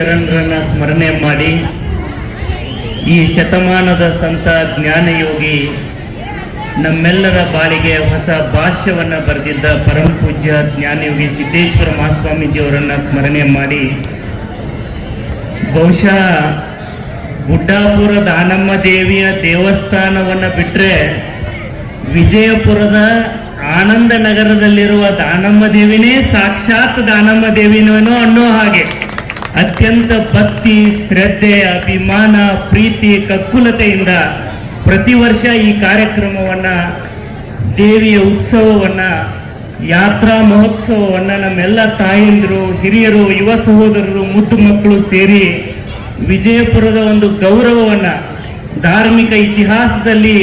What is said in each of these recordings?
ಶರಣರನ್ನ ಸ್ಮರಣೆ ಮಾಡಿ ಈ ಶತಮಾನದ ಸಂತ ಜ್ಞಾನಯೋಗಿ ನಮ್ಮೆಲ್ಲರ ಬಾಳಿಗೆ ಹೊಸ ಭಾಷ್ಯವನ್ನು ಬರೆದಿದ್ದ ಪರಮ ಪೂಜ್ಯ ಜ್ಞಾನಯೋಗಿ ಸಿದ್ದೇಶ್ವರ ಮಹಾಸ್ವಾಮೀಜಿಯವರನ್ನು ಸ್ಮರಣೆ ಮಾಡಿ ಬಹುಶಃ ಗುಡ್ಡಾಪುರ ದಾನಮ್ಮ ದೇವಿಯ ದೇವಸ್ಥಾನವನ್ನು ಬಿಟ್ಟರೆ ವಿಜಯಪುರದ ಆನಂದ ನಗರದಲ್ಲಿರುವ ದಾನಮ್ಮ ದೇವಿನೇ ಸಾಕ್ಷಾತ್ ದಾನಮ್ಮ ದೇವಿನೋ ಅನ್ನೋ ಹಾಗೆ ಅತ್ಯಂತ ಭಕ್ತಿ, ಶ್ರದ್ಧೆ, ಅಭಿಮಾನ, ಪ್ರೀತಿ, ಕಕ್ಕುಲತೆಯಿಂದ ಪ್ರತಿ ವರ್ಷ ಈ ಕಾರ್ಯಕ್ರಮವನ್ನು, ದೇವಿಯ ಉತ್ಸವವನ್ನು, ಯಾತ್ರಾ ಮಹೋತ್ಸವವನ್ನು ನಮ್ಮೆಲ್ಲ ತಾಯಂದಿರು, ಹಿರಿಯರು, ಯುವ ಸಹೋದರರು, ಮುದ್ದು ಮಕ್ಕಳು ಸೇರಿ ವಿಜಯಪುರದ ಒಂದು ಗೌರವವನ್ನು, ಧಾರ್ಮಿಕ ಇತಿಹಾಸದಲ್ಲಿ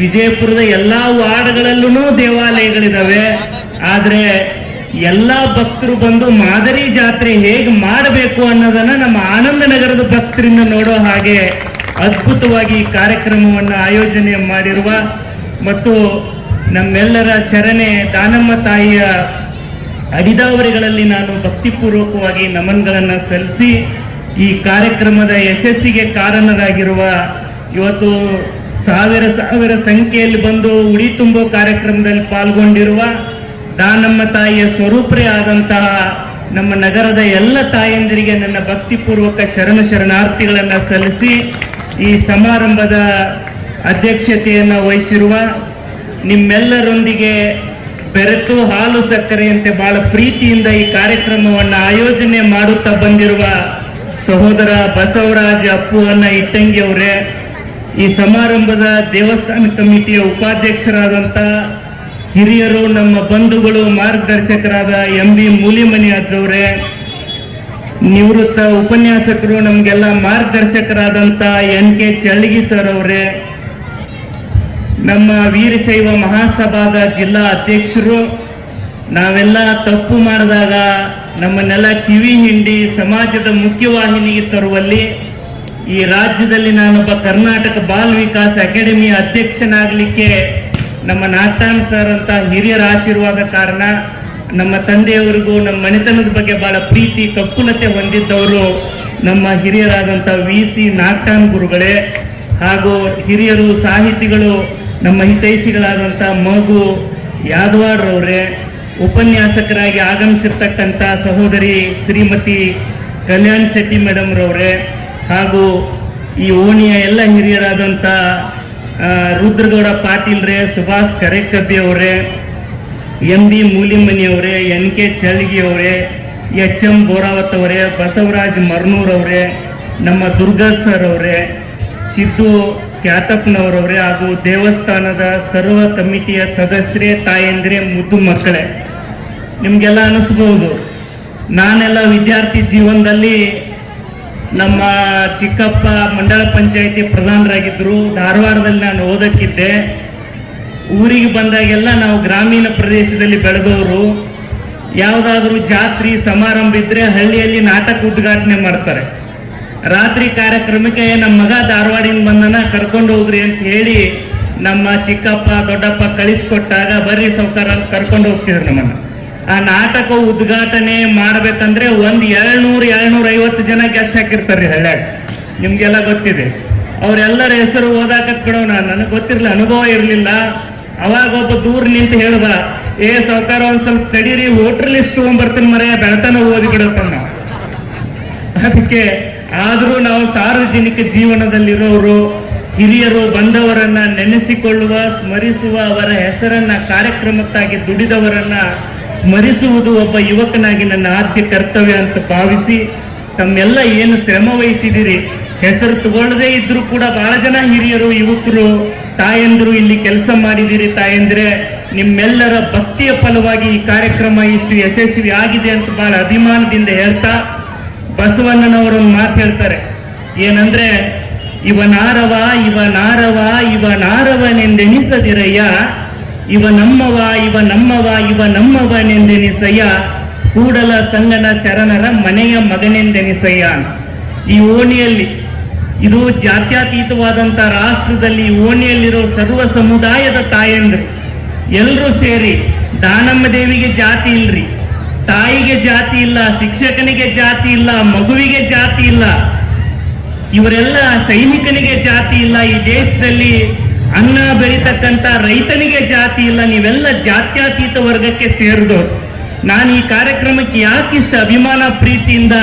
ವಿಜಯಪುರದ ಎಲ್ಲ ವಾರ್ಡ್ಗಳಲ್ಲೂ ದೇವಾಲಯಗಳಿದ್ದಾವೆ. ಆದರೆ ಎಲ್ಲ ಭಕ್ತರು ಬಂದು ಮಾದರಿ ಜಾತ್ರೆ ಹೇಗೆ ಮಾಡಬೇಕು ಅನ್ನೋದನ್ನ ನಮ್ಮ ಆನಂದ ನಗರದ ಭಕ್ತರಿಂದ ನೋಡೋ ಹಾಗೆ ಅದ್ಭುತವಾಗಿ ಈ ಕಾರ್ಯಕ್ರಮವನ್ನು ಆಯೋಜನೆ ಮಾಡಿರುವ ಮತ್ತು ನಮ್ಮೆಲ್ಲರ ಶರಣೆ ದಾನಮ್ಮ ತಾಯಿಯ ಅಡಿದಾವರಿಗಳಲ್ಲಿ ನಾನು ಭಕ್ತಿಪೂರ್ವಕವಾಗಿ ನಮನಗಳನ್ನು ಸಲ್ಲಿಸಿ ಈ ಕಾರ್ಯಕ್ರಮದ ಯಶಸ್ಸಿಗೆ ಕಾರಣರಾಗಿರುವ ಇವತ್ತು ಸಾವಿರ ಸಂಖ್ಯೆಯಲ್ಲಿ ಬಂದು ಉಡಿ ತುಂಬೋ ಕಾರ್ಯಕ್ರಮದಲ್ಲಿ ಪಾಲ್ಗೊಂಡಿರುವ ದಾನಮ್ಮ ತಾಯಿಯ ಸ್ವರೂಪರೇ ಆದಂತಹ ನಮ್ಮ ನಗರದ ಎಲ್ಲ ತಾಯಂದಿರಿಗೆ ನನ್ನ ಭಕ್ತಿಪೂರ್ವಕ ಶರಣಾರ್ಥಿಗಳನ್ನು ಸಲ್ಲಿಸಿ ಈ ಸಮಾರಂಭದ ಅಧ್ಯಕ್ಷತೆಯನ್ನು ವಹಿಸಿರುವ ನಿಮ್ಮೆಲ್ಲರೊಂದಿಗೆ ಬೆರೆತು ಹಾಲು ಸಕ್ಕರೆಯಂತೆ ಬಹಳ ಪ್ರೀತಿಯಿಂದ ಈ ಕಾರ್ಯಕ್ರಮವನ್ನು ಆಯೋಜನೆ ಮಾಡುತ್ತಾ ಬಂದಿರುವ ಸಹೋದರ ಬಸವರಾಜ ಅಪ್ಪುವನ್ನ ಇಟ್ಟಂಗಿ ಅವರೇ, ಈ ಸಮಾರಂಭದ ದೇವಸ್ಥಾನ ಕಮಿಟಿಯ ಉಪಾಧ್ಯಕ್ಷರಾದಂಥ ಹಿರಿಯರು, ನಮ್ಮ ಬಂಧುಗಳು, ಮಾರ್ಗದರ್ಶಕರಾದ MB ಮೂಲಿಮನಿ ಅಜ್ಜವರೇ, ನಿವೃತ್ತ ಉಪನ್ಯಾಸಕರು, ನಮಗೆಲ್ಲ ಮಾರ್ಗದರ್ಶಕರಾದಂಥ NK ಚಳ್ಳಗಿ ಸರ್ ಅವರೇ, ನಮ್ಮ ವೀರಶೈವ ಮಹಾಸಭಾದ ಜಿಲ್ಲಾ ಅಧ್ಯಕ್ಷರು, ನಾವೆಲ್ಲ ತಪ್ಪು ಮಾಡಿದಾಗ ನಮ್ಮನ್ನೆಲ್ಲ ಕಿವಿ ಹಿಂಡಿ ಸಮಾಜದ ಮುಖ್ಯವಾಹಿನಿಗೆ ತರುವಲ್ಲಿ ಈ ರಾಜ್ಯದಲ್ಲಿ ನಾನೊಬ್ಬ ಕರ್ನಾಟಕ ಬಾಲ್ ವಿಕಾಸ್ ಅಕಾಡೆಮಿಯ ಅಧ್ಯಕ್ಷನಾಗಲಿಕ್ಕೆ ನಮ್ಮ ನಾಟ್ಯಾನ್ ಸರ್ ಅಂತ ಹಿರಿಯರ ಆಶೀರ್ವಾದ ಕಾರಣ. ನಮ್ಮ ತಂದೆಯವರಿಗೂ ನಮ್ಮ ಮನೆತನದ ಬಗ್ಗೆ ಬಹಳ ಪ್ರೀತಿ, ಕಕ್ಕುಲತೆ ಹೊಂದಿದ್ದವರು ನಮ್ಮ ಹಿರಿಯರಾದಂಥ VC ನಾಟ್ಯಾನ್ ಗುರುಗಳೇ, ಹಾಗೂ ಹಿರಿಯರು ಸಾಹಿತಿಗಳು ನಮ್ಮ ಹಿತೈಷಿಗಳಾದಂಥ ಮಗು ಯಾದವಾಡ್ರವರೇ, ಉಪನ್ಯಾಸಕರಾಗಿ ಆಗಮಿಸಿರ್ತಕ್ಕಂಥ ಸಹೋದರಿ ಶ್ರೀಮತಿ ಕಲ್ಯಾಣ್ ಶೆಟ್ಟಿ ಮೇಡಮ್ ರವರೇ, ಹಾಗೂ ಈ ಓಣಿಯ ಎಲ್ಲ ಹಿರಿಯರಾದಂಥ ರುದ್ರಗೌಡ ಪಾಟೀಲ್ ರೇ, ಸುಭಾಷ್ ಕರೆಕಬ್ಬಿ ಅವರೇ, MB ಮೂಲಿಮನಿ ಅವರೇ, NK ಚಳ್ಳಗಿ ಅವರೇ, HM ಬೋರಾವತ್ ಅವರೇ, ಬಸವರಾಜ್ ಮರ್ನೂರ್ ಅವರೇ, ನಮ್ಮ ದುರ್ಗಾ ಸರ್ ಅವರೇ, ಸಿದ್ದು ಕ್ಯಾತಪ್ಪನವರವರೇ, ಹಾಗೂ ದೇವಸ್ಥಾನದ ಸರ್ವ ಕಮಿಟಿಯ ಸದಸ್ಯರೇ, ತಾಯಂದಿರೇ, ಮುದ್ದು ಮಕ್ಕಳೇ, ನಿಮಗೆಲ್ಲ ಅನಿಸ್ಬೋದು ನಾನೆಲ್ಲ ವಿದ್ಯಾರ್ಥಿ ಜೀವನದಲ್ಲಿ ನಮ್ಮ ಚಿಕ್ಕಪ್ಪ ಮಂಡಳ ಪಂಚಾಯಿತಿ ಪ್ರಧಾನರಾಗಿದ್ದರು. ಧಾರವಾಡದಲ್ಲಿ ನಾನು ಓದಕ್ಕಿದ್ದೆ. ಊರಿಗೆ ಬಂದಾಗೆಲ್ಲ ನಾವು ಗ್ರಾಮೀಣ ಪ್ರದೇಶದಲ್ಲಿ ಬೆಳೆದವರು. ಯಾವುದಾದ್ರೂ ಜಾತ್ರೆ ಸಮಾರಂಭ ಇದ್ದರೆ ಹಳ್ಳಿಯಲ್ಲಿ ನಾಟಕ ಉದ್ಘಾಟನೆ ಮಾಡ್ತಾರೆ. ರಾತ್ರಿ ಕಾರ್ಯಕ್ರಮಕ್ಕೆ ನಮ್ಮ ಮಗ ಧಾರವಾಡಿಂದ ಬಂದನ, ಕರ್ಕೊಂಡು ಹೋಗ್ರಿ ಅಂತ ಹೇಳಿ ನಮ್ಮ ಚಿಕ್ಕಪ್ಪ ದೊಡ್ಡಪ್ಪ ಕಳಿಸ್ಕೊಟ್ಟಾಗ ಬರ್ರಿ ಸೌಕರ್ಯ ಕರ್ಕೊಂಡು ಹೋಗ್ತಿದ್ರು ನಮ್ಮನ್ನು. ಆ ನಾಟಕ ಉದ್ಘಾಟನೆ ಮಾಡ್ಬೇಕಂದ್ರೆ 700-750 ಜನ ಗೆಸ್ಟ್ ಹಾಕಿರ್ತಾರೆ ಹಳ್ಳ್ಯಾಗ. ನಿಮ್ಗೆಲ್ಲ ಗೊತ್ತಿದೆ. ಅವರೆಲ್ಲರ ಹೆಸರು ಓದಾಕತ್ ಬಿಡೋಣ, ನನಗೆ ಗೊತ್ತಿರಲಿಲ್ಲ, ಅನುಭವ ಇರಲಿಲ್ಲ. ಅವಾಗ ಒಬ್ಬ ದೂರ ನಿಂತು ಹೇಳ್ದ, ಏ ಸೌಕಾರ ಒಂದ್ ಸ್ವಲ್ಪ ತಡೀರಿ, ವೋಟರ್ ಲಿಸ್ಟ್ ತಗೊಂಡ್ಬರ್ತೀನಿ ಮರೆಯ ಬೆಳತನ ಓದಿ ಬಿಡತ್ತ ನಾವು. ಅದಕ್ಕೆ ಆದರೂ ನಾವು ಸಾರ್ವಜನಿಕ ಜೀವನದಲ್ಲಿರೋರು, ಹಿರಿಯರು ಬಂದವರನ್ನ ನೆನೆಸಿಕೊಳ್ಳುವ, ಸ್ಮರಿಸುವ, ಅವರ ಹೆಸರನ್ನ ಕಾರ್ಯಕ್ರಮಕ್ಕಾಗಿ ದುಡಿದವರನ್ನ ಸ್ಮರಿಸುವುದು ಒಬ್ಬ ಯುವಕನಾಗಿ ನನ್ನ ಆದ್ಯ ಕರ್ತವ್ಯ ಅಂತ ಭಾವಿಸಿ, ತಮ್ಮೆಲ್ಲ ಏನು ಶ್ರಮ ವಹಿಸಿದಿರಿ, ಹೆಸರು ತಗೊಳ್ಳದೇ ಇದ್ರೂ ಕೂಡ ಬಹಳ ಜನ ಹಿರಿಯರು, ಯುವಕರು, ತಾಯಂದಿರು ಇಲ್ಲಿ ಕೆಲಸ ಮಾಡಿದಿರಿ. ತಾಯಂದ್ರೆ ನಿಮ್ಮೆಲ್ಲರ ಭಕ್ತಿಯ ಫಲವಾಗಿ ಈ ಕಾರ್ಯಕ್ರಮ ಇಷ್ಟು ಯಶಸ್ವಿ ಆಗಿದೆ ಅಂತ ಬಹಳ ಅಭಿಮಾನದಿಂದ ಹೇಳ್ತಾ, ಬಸವಣ್ಣನವರೊಂದು ಮಾತು ಹೇಳ್ತಾರೆ, ಏನಂದ್ರೆ ಇವನಾರವ ಇವನಾರವನೆಂದೆನಿಸದಿರಯ್ಯ, ಇವ ನಮ್ಮವನೆಂದೆನಿಸಯ್ಯ, ಕೂಡಲ ಸಂಗನ ಶರಣರ ಮನೆಯ ಮಗನೆಂದೆನಿಸಯ್ಯ. ಈ ಓಣಿಯಲ್ಲಿ, ಇದು ಜಾತ್ಯತೀತವಾದಂಥ ರಾಷ್ಟ್ರದಲ್ಲಿ ಓಣಿಯಲ್ಲಿರೋ ಸರ್ವ ಸಮುದಾಯದ ತಾಯಂದರು ಎಲ್ಲರೂ ಸೇರಿ, ದಾನಮ್ಮ ದೇವಿಗೆ ಜಾತಿ ಇಲ್ರಿ, ತಾಯಿಗೆ ಜಾತಿ ಇಲ್ಲ, ಶಿಕ್ಷಕನಿಗೆ ಜಾತಿ ಇಲ್ಲ, ಮಗುವಿಗೆ ಜಾತಿ ಇಲ್ಲ, ಇವರೆಲ್ಲ ಸೈನಿಕನಿಗೆ ಜಾತಿ ಇಲ್ಲ, ಈ ದೇಶದಲ್ಲಿ ಅನ್ನ ಬೆಳೀತಕ್ಕಂಥ ರೈತನಿಗೆ ಜಾತಿ ಇಲ್ಲ, ನೀವೆಲ್ಲ ಜಾತ್ಯತೀತ ವರ್ಗಕ್ಕೆ ಸೇರಿದವರು. ನಾನು ಈ ಕಾರ್ಯಕ್ರಮಕ್ಕೆ ಯಾಕಿಷ್ಟ ಅಭಿಮಾನ ಪ್ರೀತಿಯಿಂದ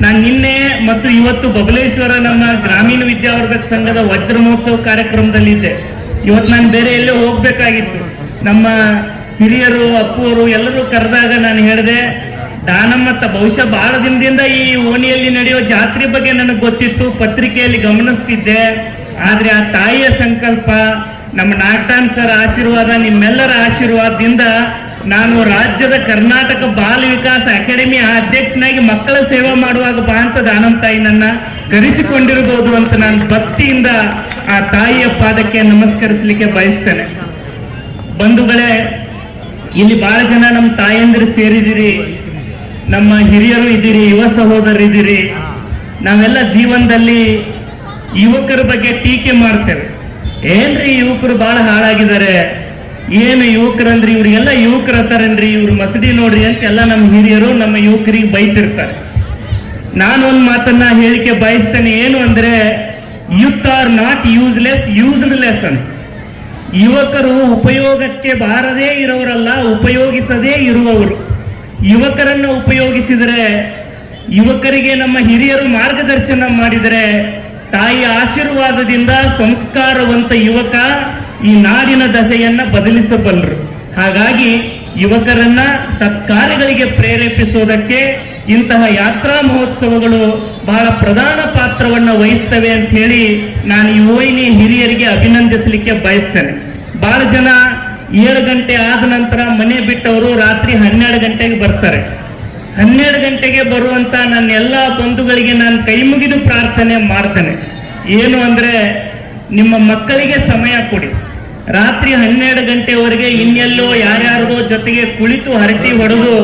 ನಾನು ನಿನ್ನೆ ಮತ್ತು ಇವತ್ತು ಬಬಲೇಶ್ವರ ನಮ್ಮ ಗ್ರಾಮೀಣ ವಿದ್ಯಾವರ್ಧಕ ಸಂಘದ ವಜ್ರ ಮಹೋತ್ಸವ ಕಾರ್ಯಕ್ರಮದಲ್ಲಿದ್ದೆ. ಇವತ್ತು ನಾನು ಬೇರೆ ಎಲ್ಲೇ ಹೋಗ್ಬೇಕಾಗಿತ್ತು. ನಮ್ಮ ಹಿರಿಯರು ಅಪ್ಪು ಅವರು ಎಲ್ಲರೂ ಕರೆದಾಗ ನಾನು ಹೇಳಿದೆ, ದಾನಮ್ಮತ್ತ ಬಹುಶಃ ಬಹಳ ದಿನದಿಂದ ಈ ಓಣಿಯಲ್ಲಿ ನಡೆಯುವ ಜಾತ್ರೆ ಬಗ್ಗೆ ನನಗೆ ಗೊತ್ತಿತ್ತು, ಪತ್ರಿಕೆಯಲ್ಲಿ ಗಮನಿಸ್ತಿದ್ದೆ. ಆದ್ರೆ ಆ ತಾಯಿಯ ಸಂಕಲ್ಪ, ನಮ್ಮ ನಾಗಟಾನ್ ಸರ್ ಆಶೀರ್ವಾದ, ನಿಮ್ಮೆಲ್ಲರ ಆಶೀರ್ವಾದದಿಂದ ನಾನು ರಾಜ್ಯದ ಕರ್ನಾಟಕ ಬಾಲ ವಿಕಾಸ ಅಕಾಡೆಮಿ ಅಧ್ಯಕ್ಷನಾಗಿ ಮಕ್ಕಳ ಸೇವೆ ಮಾಡುವಾಗ ಬಾ ಅಂತ ದಾನಮ್ಮ ತಾಯಿ ನನ್ನ ಕರೆಸಿಕೊಂಡಿರಬಹುದು ಅಂತ ನಾನು ಭಕ್ತಿಯಿಂದ ಆ ತಾಯಿಯ ಪಾದಕ್ಕೆ ನಮಸ್ಕರಿಸಲಿಕ್ಕೆ ಬಯಸ್ತೇನೆ. ಬಂಧುಗಳೇ, ಇಲ್ಲಿ ಬಹಳ ಜನ ನಮ್ಮ ತಾಯಂದಿರು ಸೇರಿದಿರಿ, ನಮ್ಮ ಹಿರಿಯರು ಇದ್ದೀರಿ, ಯುವ ಸಹೋದರರು ಇದ್ದೀರಿ. ನಾವೆಲ್ಲ ಜೀವನದಲ್ಲಿ ಯುವಕರ ಬಗ್ಗೆ ಟೀಕೆ ಮಾಡ್ತೇವೆ. ಏನ್ರಿ ಯುವಕರು ಬಹಳ ಹಾಳಾಗಿದ್ದಾರೆ, ಏನು ಯುವಕರಂದ್ರಿ, ಇವ್ರಿಗೆಲ್ಲ ಯುವಕರು ಅಂತಾರನ್ರಿ, ಇವ್ರು ಮಸಡಿ ನೋಡ್ರಿ ಅಂತ ಎಲ್ಲ ನಮ್ಮ ಹಿರಿಯರು ನಮ್ಮ ಯುವಕರಿಗೆ ಬೈತಿರ್ತಾರೆ. ನಾನು ಒಂದು ಮಾತನ್ನ ಹೇಳಿಕೆ ಬಯಸ್ತೇನೆ, ಏನು ಅಂದ್ರೆ ಯೂತ್ ಆರ್ ನಾಟ್ ಯೂಸ್ಲೆಸ್, ಯೂಸ್ಡ್ಲೆಸ್ ಅಂತ. ಯುವಕರು ಉಪಯೋಗಕ್ಕೆ ಬಾರದೇ ಇರೋರಲ್ಲ, ಉಪಯೋಗಿಸದೇ ಇರುವವರು. ಯುವಕರನ್ನ ಉಪಯೋಗಿಸಿದರೆ, ಯುವಕರಿಗೆ ನಮ್ಮ ಹಿರಿಯರು ಮಾರ್ಗದರ್ಶನ ಮಾಡಿದರೆ, ತಾಯಿಯ ಆಶೀರ್ವಾದದಿಂದ ಸಂಸ್ಕಾರವಂತ ಯುವಕ ಈ ನಾಡಿನ ದಶೆಯನ್ನ ಬದಲಿಸಬಲ್ಲರು. ಹಾಗಾಗಿ ಯುವಕರನ್ನ ಸತ್ಕಾರ್ಯಗಳಿಗೆ ಪ್ರೇರೇಪಿಸೋದಕ್ಕೆ ಇಂತಹ ಯಾತ್ರಾ ಮಹೋತ್ಸವಗಳು ಬಹಳ ಪ್ರಧಾನ ಪಾತ್ರವನ್ನ ವಹಿಸ್ತವೆ ಅಂತ ಹೇಳಿ ನಾನು ಈ ಓಯಿನಿ ಹಿರಿಯರಿಗೆ ಅಭಿನಂದಿಸಲಿಕ್ಕೆ ಬಯಸ್ತೇನೆ. ಬಹಳ ಜನ 7 ಗಂಟೆ ಆದ ನಂತರ ಮನೆ ಬಿಟ್ಟವರು ರಾತ್ರಿ 12 ಗಂಟೆಗೆ ಬರ್ತಾರೆ. 12 ಗಂಟೆಗೆ ಬರುವಂತ ನನ್ನ ಎಲ್ಲ ಬಂಧುಗಳಿಗೆ ನಾನು ಕೈ ಮುಗಿದು ಪ್ರಾರ್ಥನೆ ಮಾಡ್ತೇನೆ. ಏನು ಅಂದ್ರೆ, ನಿಮ್ಮ ಮಕ್ಕಳಿಗೆ ಸಮಯ ಕೊಡಿ. ರಾತ್ರಿ 12 ಗಂಟೆವರೆಗೆ ಇನ್ನೆಲ್ಲೋ ಯಾರ್ಯಾರದೋ ಜೊತೆಗೆ ಕುಳಿತು ಹರಟಿ ಹೊಡೆದು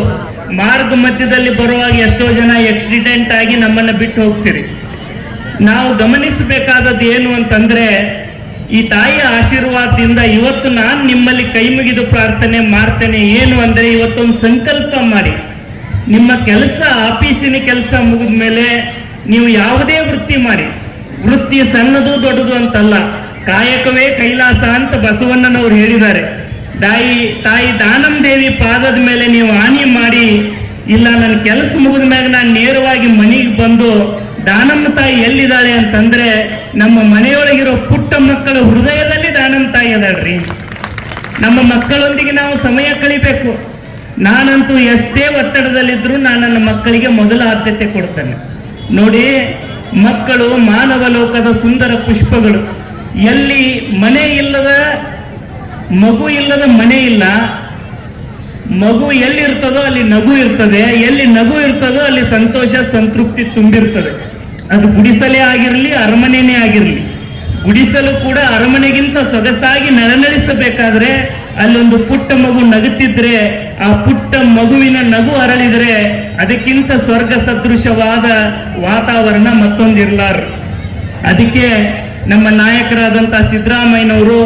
ಮಾರ್ಗ ಮಧ್ಯದಲ್ಲಿ ಬರುವಾಗ ಎಷ್ಟೋ ಜನ ಆಕ್ಸಿಡೆಂಟ್ ಆಗಿ ನಮ್ಮನ್ನ ಬಿಟ್ಟು ಹೋಗ್ತೀರಿ. ನಾವು ಗಮನಿಸಬೇಕಾದದ್ದು ಏನು ಅಂತಂದ್ರೆ, ಈ ತಾಯಿಯ ಆಶೀರ್ವಾದದಿಂದ ಇವತ್ತು ನಾನು ನಿಮ್ಮಲ್ಲಿ ಕೈ ಮುಗಿದು ಪ್ರಾರ್ಥನೆ ಮಾಡ್ತೇನೆ. ಏನು ಅಂದ್ರೆ, ಇವತ್ತೊಂದು ಸಂಕಲ್ಪ ಮಾಡಿ, ನಿಮ್ಮ ಕೆಲಸ, ಆಫೀಸಿನ ಕೆಲಸ ಮುಗಿದ ಮೇಲೆ ನೀವು ಯಾವುದೇ ವೃತ್ತಿ ಮಾಡಿ, ವೃತ್ತಿ ಸಣ್ಣದು ದೊಡ್ಡದು ಅಂತಲ್ಲ, ಕಾಯಕವೇ ಕೈಲಾಸ ಅಂತ ಬಸವಣ್ಣನವರು ಹೇಳಿದ್ದಾರೆ. ತಾಯಿ ದಾನಮ್ಮ ದೇವಿ ಪಾದದ ಮೇಲೆ ನೀವು ಆಣಿ ಮಾಡಿ, ಇಲ್ಲ ನನ್ನ ಕೆಲಸ ಮುಗಿದ ಮ್ಯಾಗ ನಾನು ನೇರವಾಗಿ ಮನೆಗೆ ಬಂದು ದಾನಮ್ಮ ತಾಯಿ ಎಲ್ಲಿದ್ದಾಳೆ ಅಂತಂದ್ರೆ, ನಮ್ಮ ಮನೆಯೊಳಗಿರೋ ಪುಟ್ಟ ಮಕ್ಕಳ ಹೃದಯದಲ್ಲಿ ದಾನಮ್ಮ ತಾಯಿ ಅದಾಳ್ರಿ. ನಮ್ಮ ಮಕ್ಕಳೊಂದಿಗೆ ನಾವು ಸಮಯ ಕಳಿಬೇಕು. ನಾನಂತೂ ಎಷ್ಟೇ ಒತ್ತಡದಲ್ಲಿದ್ರು ನಾನು ನನ್ನ ಮಕ್ಕಳಿಗೆ ಮೊದಲ ಆದ್ಯತೆ ಕೊಡ್ತೇನೆ. ನೋಡಿ, ಮಕ್ಕಳು ಮಾನವ ಲೋಕದ ಸುಂದರ ಪುಷ್ಪಗಳು. ಎಲ್ಲಿ ಮನೆ ಇಲ್ಲದ ಮಗು ಇಲ್ಲದ ಮನೆ ಇಲ್ಲ. ಮಗು ಎಲ್ಲಿರ್ತದೋ ಅಲ್ಲಿ ನಗು ಇರ್ತದೆ, ಎಲ್ಲಿ ನಗು ಇರ್ತದೋ ಅಲ್ಲಿ ಸಂತೋಷ ಸಂತೃಪ್ತಿ ತುಂಬಿರ್ತದೆ. ಅದು ಗುಡಿಸಲೇ ಆಗಿರಲಿ, ಅರಮನೆನೇ ಆಗಿರಲಿ. ಗುಡಿಸಲು ಕೂಡ ಅರಮನೆಗಿಂತ ಸೊಗಸಾಗಿ ನಳನಳಿಸಬೇಕಾದ್ರೆ ಅಲ್ಲೊಂದು ಪುಟ್ಟ ಮಗು ನಗುತ್ತಿದ್ರೆ, ಆ ಪುಟ್ಟ ಮಗುವಿನ ನಗು ಅರಳಿದ್ರೆ ಅದಕ್ಕಿಂತ ಸ್ವರ್ಗ ಸದೃಶವಾದ ವಾತಾವರಣ ಮತ್ತೊಂದಿರ್ಲಾರ. ಅದಕ್ಕೆ ನಮ್ಮ ನಾಯಕರಾದಂತ ಸಿದ್ದರಾಮಯ್ಯನವರು,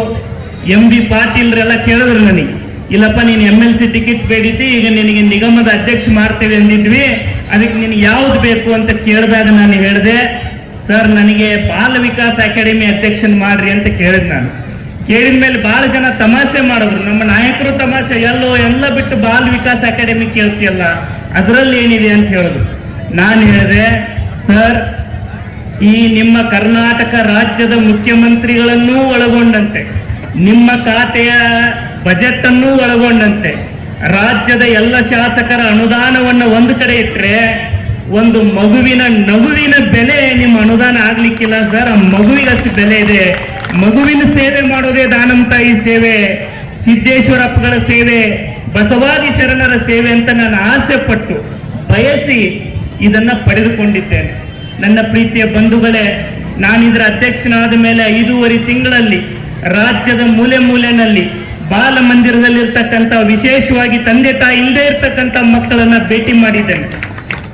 MB ಪಾಟೀಲ್ರೆಲ್ಲ ಕೇಳಿದ್ರು ನನಗೆ, ಇಲ್ಲಪ್ಪ ನೀನು MLC ಟಿಕೆಟ್ ಬೇಡಿದ್ದಿ, ಈಗ ನಿನಗೆ ನಿಗಮದ ಅಧ್ಯಕ್ಷ ಮಾಡ್ತೇವೆ ಅಂದಿದ್ವಿ, ಅದಕ್ಕೆ ನಿನಗೆ ಯಾವ್ದು ಬೇಕು ಅಂತ ಕೇಳಿದಾಗ ನಾನು ಹೇಳಿದೆ, ಸರ್ ನನಗೆ ಬಾಲ ವಿಕಾಸ ಅಕಾಡೆಮಿ ಅಧ್ಯಕ್ಷನ್ ಮಾಡ್ರಿ ಅಂತ ಕೇಳಿದ್. ನಾನು ಕೇಳಿದ ಮೇಲೆ ಬಹಳ ಜನ ತಮಾಷೆ ಮಾಡಿದ್ರು. ನಮ್ಮ ನಾಯಕರು ತಮಾಷೆ, ಎಲ್ಲ ಬಿಟ್ಟು ಬಾಲ ವಿಕಾಸ ಅಕಾಡೆಮಿ ಕೇಳ್ತಿಯಲ್ಲ, ಅದರಲ್ಲಿ ಏನಿದೆ ಅಂತ ಹೇಳಿದ್ರು. ನಾನು ಹೇಳಿದೆ, ಸರ್ ಈ ನಿಮ್ಮ ಕರ್ನಾಟಕ ರಾಜ್ಯದ ಮುಖ್ಯಮಂತ್ರಿಗಳನ್ನೂ ಒಳಗೊಂಡಂತೆ, ನಿಮ್ಮ ಖಾತೆಯ ಬಜೆಟ್ ಅನ್ನು ಒಳಗೊಂಡಂತೆ ರಾಜ್ಯದ ಎಲ್ಲ ಶಾಸಕರ ಅನುದಾನವನ್ನು ಒಂದು ಕಡೆ ಇಟ್ಟರೆ ಒಂದು ಮಗುವಿನ ನಗುವಿನ ಬೆಲೆ ನಿಮ್ಮ ಅನುದಾನ ಆಗ್ಲಿಕ್ಕಿಲ್ಲ ಸರ್. ಆ ಮಗುವಿಗಷ್ಟು ಬೆಲೆ ಇದೆ. ಮಗುವಿನ ಸೇವೆ ಮಾಡೋದೇ ದಾನಮ್ಮ ತಾಯಿ ಸೇವೆ, ಸಿದ್ದೇಶ್ವರಪ್ಪಗಳ ಸೇವೆ, ಬಸವಾದಿ ಶರಣರ ಸೇವೆ ಅಂತ ನಾನು ಆಸೆ ಪಟ್ಟು ಬಯಸಿ ಇದನ್ನ ಪಡೆದುಕೊಂಡಿದ್ದೇನೆ. ನನ್ನ ಪ್ರೀತಿಯ ಬಂಧುಗಳೇ, ನಾನಿದರ ಅಧ್ಯಕ್ಷನಾದ ಮೇಲೆ 5.5 ತಿಂಗಳಲ್ಲಿ ರಾಜ್ಯದ ಮೂಲೆ ಮೂಲೆಯಲ್ಲಿ ಬಾಲ ಮಂದಿರದಲ್ಲಿರ್ತಕ್ಕಂಥ, ವಿಶೇಷವಾಗಿ ತಂದೆ ತಾಯಿ ಇಲ್ಲದೆ ಇರ್ತಕ್ಕಂಥ ಮಕ್ಕಳನ್ನ ಭೇಟಿ ಮಾಡಿದ್ದೇನೆ.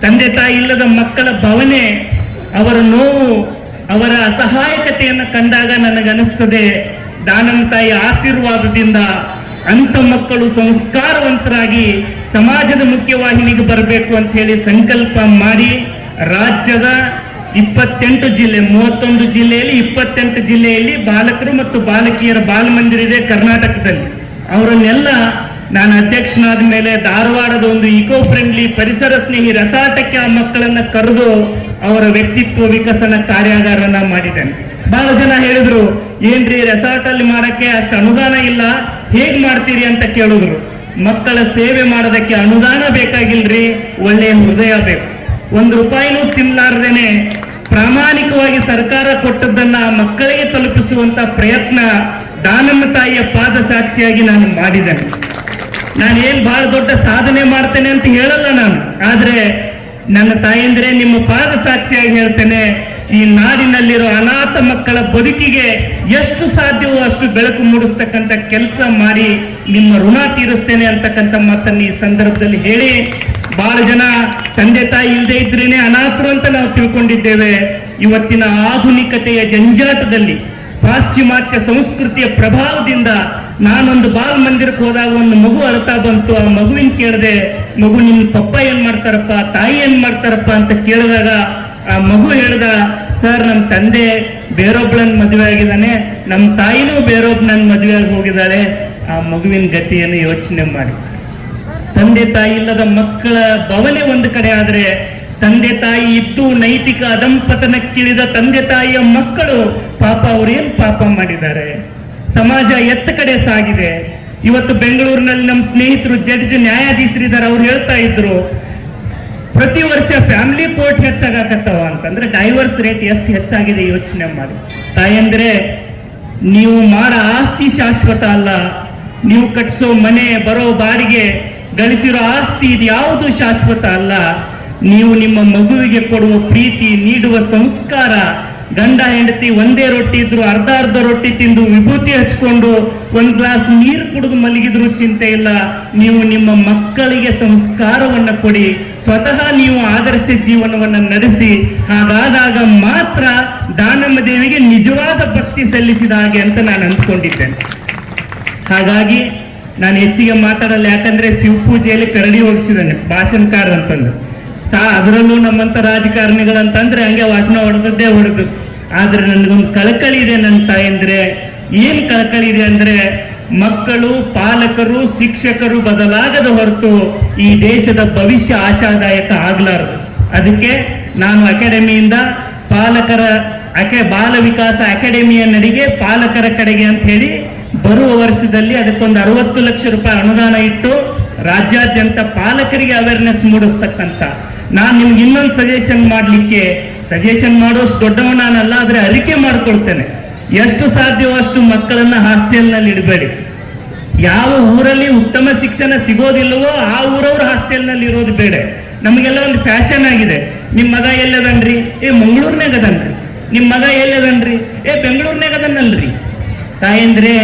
ತಂದೆ ತಾಯಿ ಇಲ್ಲದ ಮಕ್ಕಳ ಭಾವನೆ, ಅವರ ನೋವು, ಅವರ ಅಸಹಾಯಕತೆಯನ್ನು ಕಂಡಾಗ ನನಗನಿಸ್ತದೆ, ದಾನಮ್ಮ ತಾಯಿ ಆಶೀರ್ವಾದದಿಂದ ಅಂಥ ಮಕ್ಕಳು ಸಂಸ್ಕಾರವಂತರಾಗಿ ಸಮಾಜದ ಮುಖ್ಯವಾಹಿನಿಗೆ ಬರಬೇಕು ಅಂತ ಹೇಳಿ ಸಂಕಲ್ಪ ಮಾಡಿ ರಾಜ್ಯದ 28 ಜಿಲ್ಲೆ 31 ಜಿಲ್ಲೆಯಲ್ಲಿ 28 ಜಿಲ್ಲೆಯಲ್ಲಿ ಬಾಲಕರು ಮತ್ತು ಬಾಲಕಿಯರ ಬಾಲಮಂದಿರ ಇದೆ ಕರ್ನಾಟಕದಲ್ಲಿ. ಅವರನ್ನೆಲ್ಲ ನಾನು ಅಧ್ಯಕ್ಷನಾದ ಮೇಲೆ ಧಾರವಾಡದ ಒಂದು ಇಕೋ ಫ್ರೆಂಡ್ಲಿ ಪರಿಸರ ಸ್ನೇಹಿ ರೆಸಾರ್ಟಕ್ಕೆ ಆ ಮಕ್ಕಳನ್ನ ಕರೆದು ಅವರ ವ್ಯಕ್ತಿತ್ವ ವಿಕಸನ ಕಾರ್ಯಾಗಾರನ ಮಾಡಿದ್ದೇನೆ. ಬಹಳ ಜನ ಹೇಳಿದ್ರು, ಏನ್ರಿ ರೆಸಾರ್ಟ್ ಅಲ್ಲಿ ಮಾಡಕ್ಕೆ ಅಷ್ಟು ಅನುದಾನ ಇಲ್ಲ, ಹೇಗ್ ಮಾಡ್ತೀರಿ ಅಂತ ಕೇಳಿದ್ರು. ಮಕ್ಕಳ ಸೇವೆ ಮಾಡೋದಕ್ಕೆ ಅನುದಾನ ಬೇಕಾಗಿಲ್ರಿ, ಒಳ್ಳೆಯ ಹೃದಯ ಬೇಕು. 1 ರೂಪಾಯಿನೂ ತಿನ್ನಲಾರ್ದೇನೆ ಪ್ರಾಮಾಣಿಕವಾಗಿ ಸರ್ಕಾರ ಕೊಟ್ಟದ್ದನ್ನ ಮಕ್ಕಳಿಗೆ ತಲುಪಿಸುವಂತ ಪ್ರಯತ್ನ ದಾನಮ್ಮ ತಾಯಿಯ ಪಾದ ಸಾಕ್ಷಿಯಾಗಿ ನಾನು ಮಾಡಿದ್ದೇನೆ. ನಾನೇನ್ ಬಹಳ ದೊಡ್ಡ ಸಾಧನೆ ಮಾಡ್ತೇನೆ ಅಂತ ಹೇಳಲ್ಲ ನಾನು, ಆದ್ರೆ ನನ್ನ ತಾಯಂದ್ರೆ ನಿಮ್ಮ ಪಾದ ಸಾಕ್ಷಿಯಾಗಿ ಹೇಳ್ತೇನೆ, ಈ ನಾಡಿನಲ್ಲಿರೋ ಅನಾಥ ಮಕ್ಕಳ ಬದುಕಿಗೆ ಎಷ್ಟು ಸಾಧ್ಯವೋ ಅಷ್ಟು ಬೆಳಕು ಮೂಡಿಸ್ತಕ್ಕಂಥ ಕೆಲಸ ಮಾಡಿ ನಿಮ್ಮ ಋಣ ತೀರಿಸ್ತೇನೆ ಅಂತಕ್ಕಂಥ ಮಾತನ್ನು ಈ ಸಂದರ್ಭದಲ್ಲಿ ಹೇಳಿ, ಬಹಳ ಜನ ತಂದೆ ತಾಯಿ ಇಲ್ಲದೆ ಇದ್ರೇನೆ ಅನಾಥರು ಅಂತ ನಾವು ತಿಳ್ಕೊಂಡಿದ್ದೇವೆ. ಇವತ್ತಿನ ಆಧುನಿಕತೆಯ ಜಂಜಾಟದಲ್ಲಿ ಪಾಶ್ಚಿಮಾತ್ಯ ಸಂಸ್ಕೃತಿಯ ಪ್ರಭಾವದಿಂದ ನಾನೊಂದು ಬಾಲ್ ಮಂದಿರಕ್ಕೆ ಹೋದಾಗ ಒಂದು ಮಗು ಅಳ್ತಾ ಬಂತು. ಆ ಮಗುವಿನ ಕೇಳಿದೆ, ಮಗು ನಿನ್ನ ಪಪ್ಪ ಏನ್ ಮಾಡ್ತಾರಪ್ಪ, ತಾಯಿ ಏನ್ ಮಾಡ್ತಾರಪ್ಪ ಅಂತ ಕೇಳಿದಾಗ ಆ ಮಗು ಹೇಳ್ದ, ಸರ್ ನಮ್ಮ ತಂದೆ ಬೇರೊಬ್ಳನ್ನ ಮದುವೆ ಆಗಿದ್ದಾನೆ, ನಮ್ಮ ತಾಯಿನೂ ಬೇರೊಬ್ಬನ ಮದುವೆ ಆಗಿ ಹೋಗಿದ್ದಾಳೆ. ಆ ಮಗುವಿನ ಗತಿಯನ್ನು ಯೋಚನೆ ಮಾಡಿ. ತಂದೆ ತಾಯಿ ಇಲ್ಲದ ಮಕ್ಕಳ ಬವನೆ ಒಂದು ಕಡೆ ಆದ್ರೆ, ತಂದೆ ತಾಯಿ ಇದ್ದು ನೈತಿಕ ಅಧಂಪತನಕ್ಕಿಳಿದ ತಂದೆ ತಾಯಿಯ ಮಕ್ಕಳು ಪಾಪ ಅವ್ರೇನ್ ಪಾಪ ಮಾಡಿದ್ದಾರೆ. ಸಮಾಜ ಎತ್ತ ಕಡೆ ಸಾಗಿದೆ. ಇವತ್ತು ಬೆಂಗಳೂರಿನಲ್ಲಿ ನಮ್ಮ ಸ್ನೇಹಿತರು ಜಡ್ಜ್ ನ್ಯಾಯಾಧೀಶರಿದ್ದಾರೆ, ಅವ್ರು ಹೇಳ್ತಾ ಇದ್ರು, ಪ್ರತಿ ವರ್ಷ ಫ್ಯಾಮಿಲಿ ಕೋರ್ಟ್ ಹೆಚ್ಚಾಗತ್ತವ ಅಂತಂದ್ರೆ ಡೈವರ್ಸ್ ರೇಟ್ ಎಷ್ಟು ಹೆಚ್ಚಾಗಿದೆ ಯೋಚನೆ ಮಾಡಿ. ತಾಯಂದ್ರೆ ನೀವು ಮಾಡೋ ಆಸ್ತಿ ಶಾಶ್ವತ ಅಲ್ಲ, ನೀವು ಕಟ್ಟಿಸೋ ಮನೆ, ಬರೋ ಬಾಡಿಗೆ, ಗಳಿಸಿರೋ ಆಸ್ತಿ ಇದು ಯಾವುದು ಶಾಶ್ವತ ಅಲ್ಲ. ನೀವು ನಿಮ್ಮ ಮಗುವಿಗೆ ಕೊಡುವ ಪ್ರೀತಿ, ನೀಡುವ ಸಂಸ್ಕಾರ, ಗಂಡ ಹೆಂಡತಿ ಒಂದೇ ರೊಟ್ಟಿ ಇದ್ರು ಅರ್ಧ ರೊಟ್ಟಿ ತಿಂದು ವಿಭೂತಿ ಹಚ್ಕೊಂಡು 1 ಗ್ಲಾಸ್ ನೀರು ಕುಡಿದು ಮಲಗಿದ್ರು ಚಿಂತೆ ಇಲ್ಲ. ನೀವು ನಿಮ್ಮ ಮಕ್ಕಳಿಗೆ ಸಂಸ್ಕಾರವನ್ನ ಕೊಡಿ, ಸ್ವತಃ ನೀವು ಆದರ್ಶ ಜೀವನವನ್ನ ನಡೆಸಿ. ಹಾಗಾದಾಗ ಮಾತ್ರ ದಾನಮ್ಮ ದೇವಿಗೆ ನಿಜವಾದ ಭಕ್ತಿ ಸಲ್ಲಿಸಿದ ಹಾಗೆ ಅಂತ ನಾನು ಅಂದ್ಕೊಂಡಿದ್ದೇನೆ. ಹಾಗಾಗಿ ನಾನು ಹೆಚ್ಚಿಗೆ ಮಾತಾಡಲ್ಲ, ಯಾಕಂದ್ರೆ ಶಿವಪೂಜೆಯಲ್ಲಿ ಕರಡಿ ಹೋಗಿಸಿದ್ದಾನೆ ಭಾಷಣಕಾರ ಅಂತಂದು. ಅದರಲ್ಲೂ ನಮ್ಮಂತ ರಾಜಕಾರಣಿಗಳಂತಂದ್ರೆ ಹಂಗೆ ವಾಸನ ಹೊಡೆದದ್ದೇ ಹೊಡೆದು. ಆದ್ರೆ ನನಗೊಂದು ಕಳಕಳಿ ಇದೆ ನನ್ನ ತಾಯಂದ್ರೆ. ಏನ್ ಕಳಕಳಿ ಇದೆ ಅಂದ್ರೆ, ಮಕ್ಕಳು, ಪಾಲಕರು, ಶಿಕ್ಷಕರು ಬದಲಾಗದ ಹೊರತು ಈ ದೇಶದ ಭವಿಷ್ಯ ಆಶಾದಾಯಕ ಆಗ್ಲಾರದು. ಅದಕ್ಕೆ ನಾನು ಅಕಾಡೆಮಿಯಿಂದ ಬಾಲ ವಿಕಾಸ ಅಕಾಡೆಮಿಯ ನಡಿಗೆ ಪಾಲಕರ ಕಡೆಗೆ ಅಂತ ಹೇಳಿ ಬರುವ ವರ್ಷದಲ್ಲಿ ಅದಕ್ಕೊಂದು 60 ಲಕ್ಷ ರೂಪಾಯಿ ಅನುದಾನ ಇಟ್ಟು ರಾಜ್ಯಾದ್ಯಂತ ಪಾಲಕರಿಗೆ ಅವೇರ್ನೆಸ್ ಮೂಡಿಸ್ತಕ್ಕಂಥ, ನಾನು ನಿಮ್ಗೆ ಇನ್ನೊಂದು ಸಜೆಷನ್ ಮಾಡೋಷ್ಟು ದೊಡ್ಡವ ನಾನಲ್ಲ, ಆದ್ರೆ ಅರಿಕೆ ಮಾಡ್ಕೊಳ್ತೇನೆ. ಎಷ್ಟು ಸಾಧ್ಯವೋ ಅಷ್ಟು ಮಕ್ಕಳನ್ನ ಹಾಸ್ಟೆಲ್ನಲ್ಲಿ ಇಡಬೇಡಿ. ಯಾವ ಊರಲ್ಲಿ ಉತ್ತಮ ಶಿಕ್ಷಣ ಸಿಗೋದಿಲ್ಲವೋ ಆ ಊರವ್ರ ಹಾಸ್ಟೆಲ್ನಲ್ಲಿ ಇರೋದು ಬೇಡ. ನಮಗೆಲ್ಲ ಒಂದು ಫ್ಯಾಷನ್ ಆಗಿದೆ, ನಿಮ್ಮ ಮಗ ಎಲ್ಲದನ್ರಿ, ಮಂಗಳೂರ್ನಾಗ ಅದನ್ರಿ, ನಿಮ್ಮ ಮಗ ಎಲ್ಲದನ್ರಿ, ಬೆಂಗಳೂರ್ನಾಗ ಅದನ್ನಲ್ರಿ. ತಾಯಂದ್ರೆ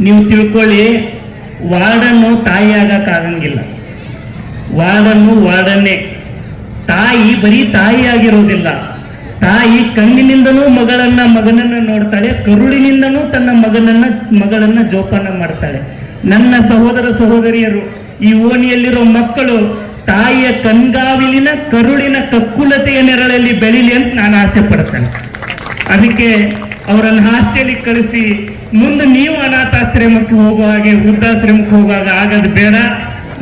ನೀವು ತಿಳ್ಕೊಳ್ಳಿ, ವಾರ್ಡನ್ನು ತಾಯಿ ಆಗಕ್ಕಾಗಂಗಿಲ್ಲ. ವಾರ್ಡನ್ನೇ. ತಾಯಿ ಬರೀ ತಾಯಿ ಆಗಿರೋದಿಲ್ಲ, ತಾಯಿ ಕಣ್ಣಿನಿಂದನೂ ಮಗನನ್ನ ನೋಡ್ತಾಳೆ, ಕರುಳಿನಿಂದನೂ ತನ್ನ ಮಗಳನ್ನ ಜೋಪಾನ ಮಾಡ್ತಾಳೆ. ನನ್ನ ಸಹೋದರ ಸಹೋದರಿಯರು, ಈ ಓಣಿಯಲ್ಲಿರೋ ಮಕ್ಕಳು ತಾಯಿಯ ಕಣ್ಗಾವಿಲಿನ ಕರುಳಿನ ಕಕ್ಕುಲತೆಯ ನೆರಳಲ್ಲಿ ಬೆಳೀಲಿ ಅಂತ ನಾನು ಆಸೆ ಪಡ್ತೇನೆ. ಅದಕ್ಕೆ ಅವರನ್ನು ಹಾಸ್ಟೆಲಿಗೆ ಕಳಿಸಿ ಮುಂದೆ ನೀವು ಅನಾಥಾಶ್ರಮಕ್ಕೆ ಹೋಗುವ ಹಾಗೆ, ವೃದ್ಧಾಶ್ರಮಕ್ಕೆ ಹೋಗುವಾಗ ಆಗೋದು ಬೇಡ.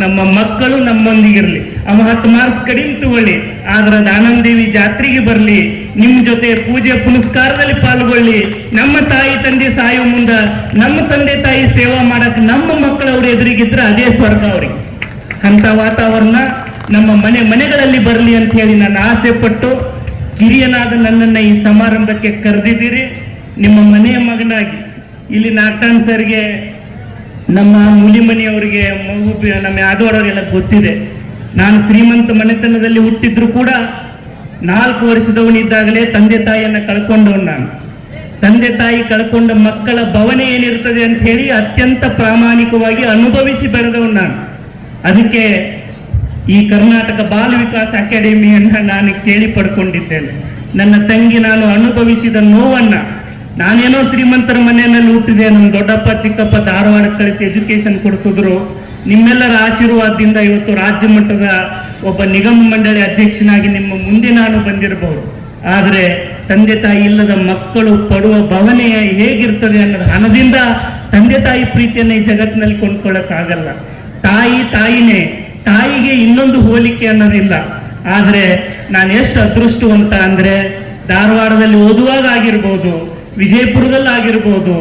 ನಮ್ಮ ಮಕ್ಕಳು ನಮ್ಮೊಂದಿಗಿರಲಿ. 10 ಮಾರ್ಕ್ಸ್ ಕಡಿಮೆ ತಗೊಳ್ಳಿ, ಆದ್ರೆ ದಾನಂದೇವಿ ಜಾತ್ರೆಗೆ ಬರಲಿ, ನಿಮ್ಮ ಜೊತೆ ಪೂಜೆ ಪುನಸ್ಕಾರದಲ್ಲಿ ಪಾಲ್ಗೊಳ್ಳಿ. ನಮ್ಮ ತಾಯಿ ತಂದೆ ಸಾಯೋ ಮುಂದ ನಮ್ಮ ತಂದೆ ತಾಯಿ ಸೇವಾ ಮಾಡಕ್ ನಮ್ಮ ಮಕ್ಕಳು ಅವ್ರ ಎದುರಿಗಿದ್ರೆ ಅದೇ ಸ್ವರ್ಗ ಅವ್ರಿಗೆ. ಅಂತ ವಾತಾವರಣ ನಮ್ಮ ಮನೆಗಳಲ್ಲಿ ಬರಲಿ ಅಂತ ಹೇಳಿ ನಾನು ಆಸೆ ಪಟ್ಟು, ಹಿರಿಯನಾದ ನನ್ನನ್ನು ಈ ಸಮಾರಂಭಕ್ಕೆ ಕರೆದಿದ್ದೀರಿ. ನಿಮ್ಮ ಮನೆಯ ಮಗನಾಗಿ ಇಲ್ಲಿ ನಾಗ್ತಾನ್ ಸರ್ಗೆ, ನಮ್ಮ ಮುಲಿಮನಿಯವರಿಗೆ, ನಮ್ಮ ಯಾದವಾಡವರಿಗೆಲ್ಲ ಗೊತ್ತಿದೆ. ನಾನು ಶ್ರೀಮಂತ ಮನೆತನದಲ್ಲಿ ಹುಟ್ಟಿದ್ರು ಕೂಡ 4 ವರ್ಷದವನಿದ್ದಾಗಲೇ ತಂದೆ ತಾಯಿಯನ್ನ ಕಳ್ಕೊಂಡವನು ನಾನು. ತಂದೆ ತಾಯಿ ಕಳ್ಕೊಂಡ ಮಕ್ಕಳ ಭವನೆ ಏನಿರ್ತದೆ ಅಂತ ಹೇಳಿ ಅತ್ಯಂತ ಪ್ರಾಮಾಣಿಕವಾಗಿ ಅನುಭವಿಸಿ ಬೆಳೆದವನು ನಾನು. ಅದಕ್ಕೆ ಈ ಕರ್ನಾಟಕ ಬಾಲ ವಿಕಾಸ ಅಕಾಡೆಮಿಯನ್ನ ನಾನು ಕೇಳಿ ಪಡ್ಕೊಂಡಿದ್ದೇನೆ. ನನ್ನ ತಂಗಿ ನಾನು ಅನುಭವಿಸಿದ ನೋವನ್ನ, ನಾನೇನೋ ಶ್ರೀಮಂತರ ಮನೆಯಲ್ಲಿ ಹುಟ್ಟಿದೆ, ನಮ್ಮ ದೊಡ್ಡಪ್ಪ ಚಿಕ್ಕಪ್ಪ ಧಾರವಾಡ ಕಳಿಸಿ ಎಜುಕೇಶನ್ ಕೊಡಿಸಿದ್ರು. ನಿಮ್ಮೆಲ್ಲರ ಆಶೀರ್ವಾದದಿಂದ ಇವತ್ತು ರಾಜ್ಯ ಮಟ್ಟದ ಒಬ್ಬ ನಿಗಮ ಮಂಡಳಿ ಅಧ್ಯಕ್ಷನಾಗಿ ನಿಮ್ಮ ಮುಂದೆ ನಾನು ಬಂದಿರಬಹುದು. ಆದರೆ ತಂದೆ ತಾಯಿ ಇಲ್ಲದ ಮಕ್ಕಳು ಪಡುವ ಭಾವನೆ ಹೇಗಿರ್ತದೆ ಅನ್ನೋದು ಹಣದಿಂದ ತಂದೆ ತಾಯಿ ಪ್ರೀತಿಯನ್ನ ಈ ಜಗತ್ತಿನಲ್ಲಿ ಕೊಂಡ್ಕೊಳ್ಳಕ್ಕಾಗಲ್ಲ. ತಾಯಿನೇ, ತಾಯಿಗೆ ಇನ್ನೊಂದು ಹೋಲಿಕೆ ಅನ್ನೋದಿಲ್ಲ. ಆದರೆ ನಾನು ಎಷ್ಟು ಅದೃಷ್ಟವಂತ ಅಂದ್ರೆ ಧಾರವಾಡದಲ್ಲಿ ಓದುವಾಗ ಆಗಿರ್ಬೋದು, ವಿಜಯಪುರದಲ್ಲಿ ಆಗಿರ್ಬೋದು,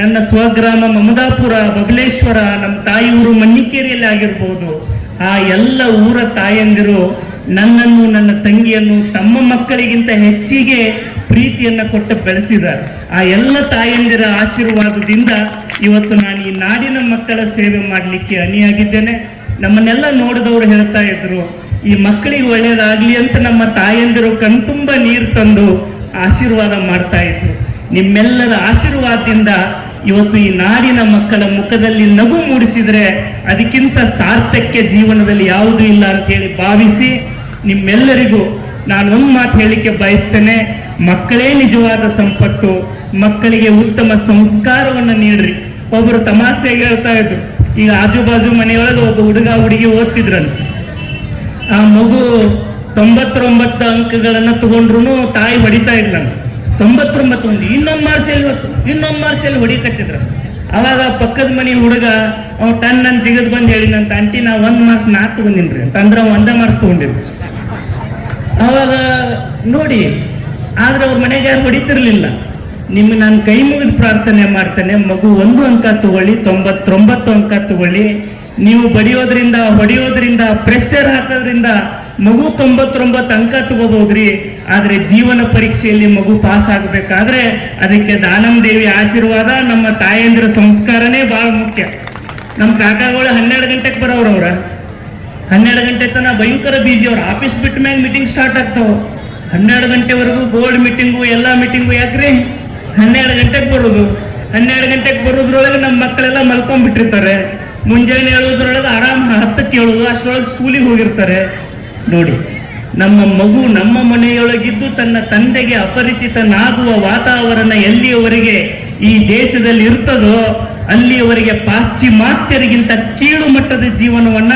ನನ್ನ ಸ್ವಗ್ರಾಮ ಮಮದಾಪುರ, ಬಬಲೇಶ್ವರ, ನಮ್ಮ ತಾಯಿ ಊರು ಮನ್ನಿಕೇರಿಯಲ್ಲಿ ಆಗಿರ್ಬೋದು, ಆ ಎಲ್ಲ ಊರ ತಾಯಂದಿರು ನನ್ನನ್ನು ನನ್ನ ತಂಗಿಯನ್ನು ತಮ್ಮ ಮಕ್ಕಳಿಗಿಂತ ಹೆಚ್ಚಿಗೆ ಪ್ರೀತಿಯನ್ನ ಕೊಟ್ಟು ಬೆಳೆಸಿದ್ದಾರೆ. ಆ ಎಲ್ಲ ತಾಯಂದಿರ ಆಶೀರ್ವಾದದಿಂದ ಇವತ್ತು ನಾನು ಈ ನಾಡಿನ ಮಕ್ಕಳ ಸೇವೆ ಮಾಡಲಿಕ್ಕೆ ಅಣಿಯಾಗಿದ್ದೇನೆ. ನಮ್ಮನ್ನೆಲ್ಲ ನೋಡಿದವರು ಹೇಳ್ತಾ ಇದ್ರು, ಈ ಮಕ್ಕಳಿಗೆ ಒಳ್ಳೇದಾಗ್ಲಿ ಅಂತ ನಮ್ಮ ತಾಯಂದಿರು ಕಣ್ತುಂಬ ನೀರು ತಂದು ಆಶೀರ್ವಾದ ಮಾಡ್ತಾ ಇದ್ರು. ನಿಮ್ಮೆಲ್ಲರ ಆಶೀರ್ವಾದದಿಂದ ಇವತ್ತು ಈ ನಾಡಿನ ಮಕ್ಕಳ ಮುಖದಲ್ಲಿ ನಗು ಮೂಡಿಸಿದ್ರೆ ಅದಕ್ಕಿಂತ ಸಾರ್ಥಕ್ಯ ಜೀವನದಲ್ಲಿ ಯಾವುದೂ ಇಲ್ಲ ಅಂತ ಹೇಳಿ ಭಾವಿಸಿ ನಿಮ್ಮೆಲ್ಲರಿಗೂ ನಾನು ಒಂದು ಮಾತು ಹೇಳಿಕೆ ಬಯಸ್ತೇನೆ. ಮಕ್ಕಳೇ ನಿಜವಾದ ಸಂಪತ್ತು. ಮಕ್ಕಳಿಗೆ ಉತ್ತಮ ಸಂಸ್ಕಾರವನ್ನು ನೀಡ್ರಿ. ಒಬ್ಬರು ತಮಾಷೆಗೆ ಹೇಳ್ತಾ ಇದ್ರು, ಈಗ ಆಜು ಬಾಜು ಮನೆಯೊಳಗೆ ಒಬ್ಬ ಹುಡುಗ ಹುಡುಗಿ ಓದ್ತಿದ್ರಂತ. ಆ ಮಗು 99 ಅಂಕಗಳನ್ನು ತಗೊಂಡ್ರು ತಾಯಿ ಹೊಡಿತಾ ಇದ್ಲಂತ. 99 ಒಂದು ಇನ್ನೊಂದು ಮಾರ್ಷಲ್ಲಿ ಹೊಡಿಕತ್ತಿದ್ರ. ಅವಾಗ ಪಕ್ಕದ ಮನೆ ಹುಡುಗ ಅವ ನನ್ನ ಜಿಗದ್ ಬಂದು ಹೇಳಿನಂತ, ಆಂಟಿ ನಾ 1 ಮಾರ್ಕ್ಸ್ ನಾ ತಗೊಂಡಿನ್ರಿ ಅಂತ. ಅಂದ್ರೆ 1 ಮಾರ್ಕ್ಸ್ ತಗೊಂಡಿದ್ರು. ಅವಾಗ ನೋಡಿ, ಆದ್ರೆ ಅವ್ರ ಮನೆಗೆ ಯಾರು ಹೊಡಿತಿರ್ಲಿಲ್ಲ. ನಿಮ್ಗೆ ನಾನು ಕೈ ಮುಗಿದು ಪ್ರಾರ್ಥನೆ ಮಾಡ್ತೇನೆ, ಮಗು 1 ಅಂಕ ತಗೊಳ್ಳಿ, 99 ಅಂಕ ತಗೊಳ್ಳಿ. ನೀವು ಬಡಿಯೋದ್ರಿಂದ, ಹೊಡೆಯೋದ್ರಿಂದ, ಪ್ರೆಷರ್ ಹಾಕೋದ್ರಿಂದ ಮಗು 99 ಅಂಕ ತಗೋಬಹುದ್ರಿ. ಆದ್ರೆ ಜೀವನ ಪರೀಕ್ಷೆಯಲ್ಲಿ ಮಗು ಪಾಸ್ ಆಗ್ಬೇಕಾದ್ರೆ ಅದಕ್ಕೆ ದಾನಮ್ಮ ದೇವಿ ಆಶೀರ್ವಾದ, ನಮ್ಮ ತಾಯಂದಿರ ಸಂಸ್ಕಾರನೇ ಬಹಳ ಮುಖ್ಯ. ನಮ್ಮ ಕಾಕಾಗಳು 12 ಗಂಟೆಗೆ ಬರೋವ್ರವ್ರ. 12 ಗಂಟೆ ತನಕ ಭಯಂಕರ ಬೀಜಿ. ಅವ್ರ ಆಫೀಸ್ ಬಿಟ್ಟ ಮ್ಯಾಗ ಮೀಟಿಂಗ್ ಸ್ಟಾರ್ಟ್ ಆಗ್ತಾವ. 12 ಗಂಟೆವರೆಗೂ ಬೋರ್ಡ್ ಮೀಟಿಂಗು, ಎಲ್ಲ ಮೀಟಿಂಗು. ಯಾಕ್ರಿ 12 ಗಂಟೆಗೆ ಬರೋದು. 12 ಗಂಟೆಗೆ ಬರೋದ್ರೊಳಗೆ ನಮ್ಮ ಮಕ್ಕಳೆಲ್ಲ ಮಲ್ಕೊಂಡ್ಬಿಟ್ಟಿರ್ತಾರೆ. ಮುಂಜಾನೆ ಹೇಳೋದ್ರೊಳಗೆ ಆರಾಮ್ 10ಕ್ಕೆ ಹೇಳೋದು, ಅಷ್ಟರೊಳಗೆ ಸ್ಕೂಲಿಗೆ ಹೋಗಿರ್ತಾರೆ. ನೋಡಿ, ನಮ್ಮ ಮಗು ನಮ್ಮ ಮನೆಯೊಳಗಿದ್ದು ತನ್ನ ತಂದೆಗೆ ಅಪರಿಚಿತನಾಗುವ ವಾತಾವರಣ ಎಲ್ಲಿಯವರೆಗೆ ಈ ದೇಶದಲ್ಲಿ ಇರ್ತದೋ ಅಲ್ಲಿಯವರೆಗೆ ಪಾಶ್ಚಿಮಾತ್ಯರಿಗಿಂತ ಕೀಳು ಮಟ್ಟದ ಜೀವನವನ್ನ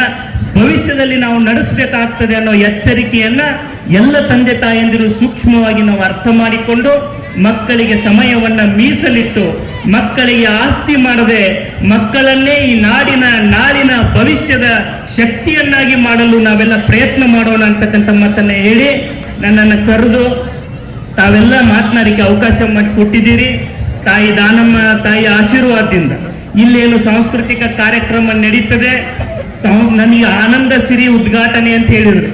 ಭವಿಷ್ಯದಲ್ಲಿ ನಾವು ನಡೆಸಬೇಕಾಗ್ತದೆ ಅನ್ನೋ ಎಚ್ಚರಿಕೆಯನ್ನ ಎಲ್ಲ ತಂದೆ ತಾಯಂದಿರು ಸೂಕ್ಷ್ಮವಾಗಿ ನಾವು ಅರ್ಥ ಮಾಡಿಕೊಂಡು ಮಕ್ಕಳಿಗೆ ಸಮಯವನ್ನ ಮೀಸಲಿಟ್ಟು ಮಕ್ಕಳಿಗೆ ಆಸ್ತಿ ಮಾಡದೆ ಮಕ್ಕಳನ್ನೇ ಈ ನಾಡಿನ ಭವಿಷ್ಯದ ಶಕ್ತಿಯನ್ನಾಗಿ ಮಾಡಲು ನಾವೆಲ್ಲ ಪ್ರಯತ್ನ ಮಾಡೋಣ ಅಂತಕ್ಕಂಥ ಮಾತನ್ನ ಹೇಳಿ ನನ್ನನ್ನು ಕರೆದು ತಾವೆಲ್ಲ ಮಾತನಾಡಿಕೆ ಅವಕಾಶ ಮಾಡಿಕೊಟ್ಟಿದ್ದೀರಿ. ತಾಯಿ ದಾನಮ್ಮ ತಾಯಿ ಆಶೀರ್ವಾದದಿಂದ ಇಲ್ಲೇನು ಸಾಂಸ್ಕೃತಿಕ ಕಾರ್ಯಕ್ರಮ ನಡೀತದೆ. ನನಗೆ ಆನಂದ ಸಿರಿ ಉದ್ಘಾಟನೆ ಅಂತ ಹೇಳಿದ್ರು.